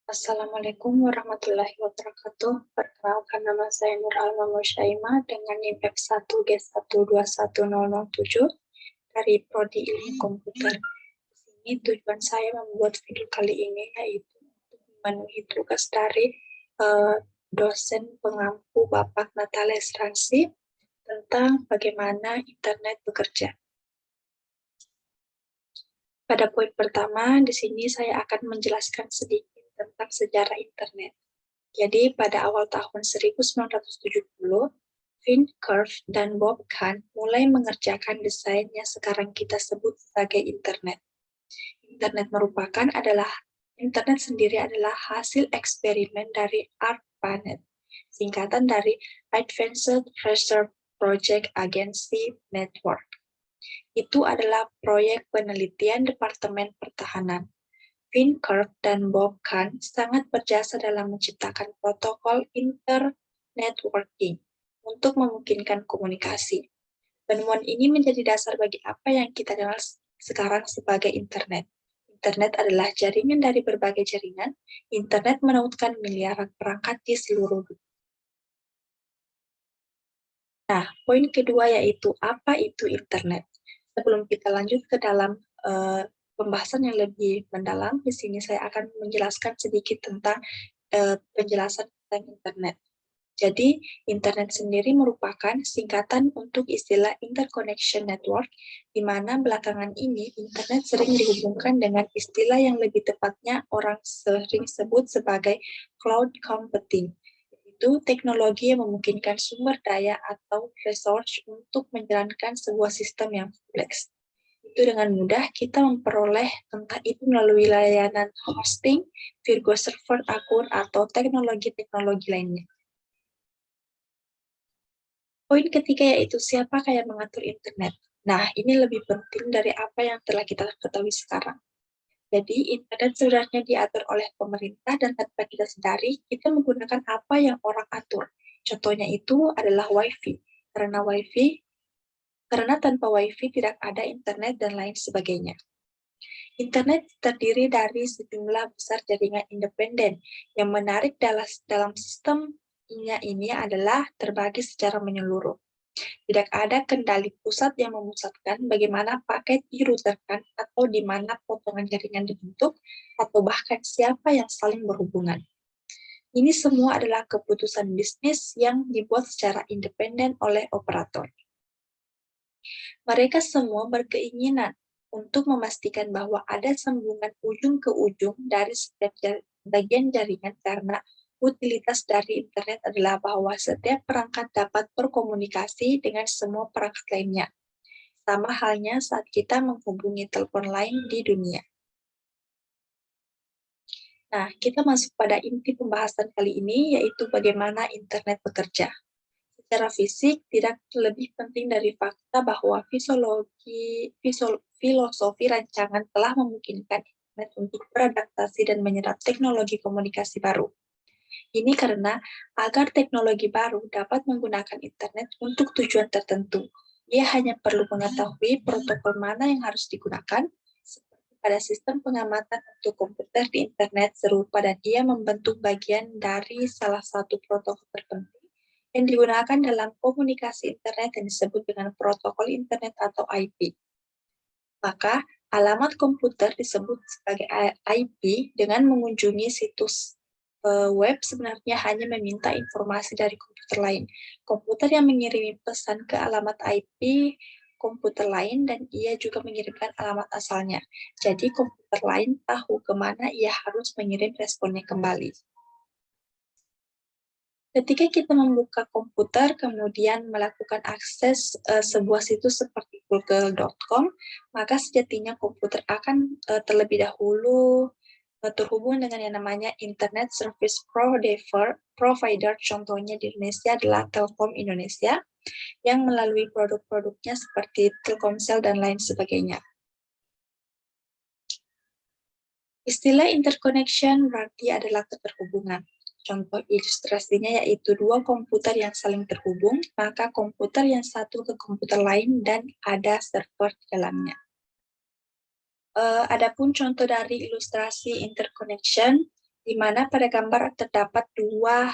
Assalamualaikum warahmatullahi wabarakatuh. Perkenalkan, nama saya Nur Alma Musyaimah dengan NIM F1G1210007 dari Prodi Ilmu Komputer. Di sini tujuan saya membuat video kali ini yaitu untuk memenuhi tugas dari dosen pengampu Bapak Natales Ransi tentang bagaimana internet bekerja. Pada poin pertama, di sini saya akan menjelaskan sedikit tentang sejarah internet. Jadi, pada awal tahun 1970, Finn Cerf dan Bob Kahn mulai mengerjakan desain yang sekarang kita sebut sebagai internet. Internet sendiri adalah hasil eksperimen dari ARPANET, singkatan dari Advanced Research Project Agency Network. Itu adalah proyek penelitian Departemen Pertahanan. Finn Cerf dan Bob Kahn sangat berjasa dalam menciptakan protokol internetworking untuk memungkinkan komunikasi. Penemuan ini menjadi dasar bagi apa yang kita kenal sekarang sebagai internet. Internet adalah jaringan dari berbagai jaringan. Internet menautkan miliaran perangkat di seluruh dunia. Nah, poin kedua yaitu apa itu internet. Sebelum kita lanjut ke dalam pembahasan yang lebih mendalam, di sini saya akan menjelaskan sedikit tentang penjelasan tentang internet. Jadi, internet sendiri merupakan singkatan untuk istilah interconnection network, di mana belakangan ini internet sering dihubungkan dengan istilah yang lebih tepatnya orang sering sebut sebagai cloud computing. Itu teknologi yang memungkinkan sumber daya atau resource untuk menjalankan sebuah sistem yang kompleks. Itu dengan mudah kita memperoleh entah itu melalui layanan hosting, server akun, atau teknologi-teknologi lainnya. Poin ketiga yaitu siapakah yang mengatur internet. Nah, ini lebih penting dari apa yang telah kita ketahui sekarang. Jadi, internet sebenarnya diatur oleh pemerintah dan tanpa kita sadari, kita menggunakan apa yang orang atur. Contohnya itu adalah WiFi. Karena tanpa WiFi tidak ada internet dan lain sebagainya. Internet terdiri dari sejumlah besar jaringan independen. Yang menarik dalam sistemnya ini adalah terbagi secara menyeluruh. Tidak ada kendali pusat yang memusatkan bagaimana paket diruterkan atau di mana potongan jaringan dibentuk, atau bahkan siapa yang saling berhubungan. Ini semua adalah keputusan bisnis yang dibuat secara independen oleh operator. Mereka semua berkeinginan untuk memastikan bahwa ada sambungan ujung ke ujung dari setiap bagian jaringan karena utilitas dari internet adalah bahwa setiap perangkat dapat berkomunikasi dengan semua perangkat lainnya. Sama halnya saat kita menghubungi telepon lain di dunia. Nah, kita masuk pada inti pembahasan kali ini, yaitu bagaimana internet bekerja. Secara fisik, tidak lebih penting dari fakta bahwa filosofi rancangan telah memungkinkan internet untuk beradaptasi dan menyerap teknologi komunikasi baru. Ini karena agar teknologi baru dapat menggunakan internet untuk tujuan tertentu, ia hanya perlu mengetahui protokol mana yang harus digunakan, seperti pada sistem pengamatan untuk komputer di internet serupa, dan ia membentuk bagian dari salah satu protokol tertentu yang digunakan dalam komunikasi internet yang disebut dengan protokol internet atau IP. Maka, alamat komputer disebut sebagai IP dengan mengunjungi situs web sebenarnya hanya meminta informasi dari komputer lain. Komputer yang mengirim pesan ke alamat IP komputer lain dan ia juga mengirimkan alamat asalnya. Jadi komputer lain tahu kemana ia harus mengirim responnya kembali. Ketika kita membuka komputer, kemudian melakukan akses sebuah situs seperti google.com, maka sejatinya komputer akan terlebih dahulu terhubung dengan yang namanya Internet Service Provider, contohnya di Indonesia adalah Telkom Indonesia, yang melalui produk-produknya seperti Telkomsel dan lain sebagainya. Istilah interconnection berarti adalah keterhubungan. Contoh ilustrasinya yaitu dua komputer yang saling terhubung, maka komputer yang satu ke komputer lain dan ada server di dalamnya. Adapun contoh dari ilustrasi interconnection, di mana pada gambar terdapat dua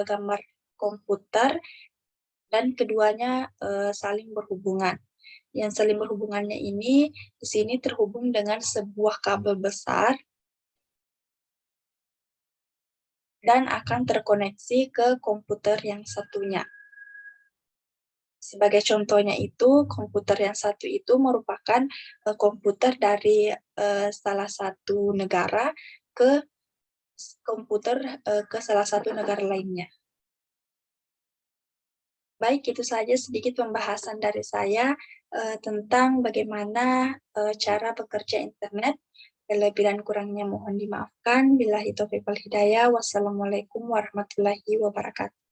gambar komputer dan keduanya saling berhubungan. Yang saling berhubungannya ini di sini terhubung dengan sebuah kabel besar dan akan terkoneksi ke komputer yang satunya. Sebagai contohnya itu, komputer yang satu itu merupakan komputer dari salah satu negara ke komputer ke salah satu negara lainnya. Baik, itu saja sedikit pembahasan dari saya tentang bagaimana cara bekerja internet. Lebih dan kurangnya mohon dimaafkan. Billahi taufiq wal hidayah. Wassalamualaikum warahmatullahi wabarakatuh.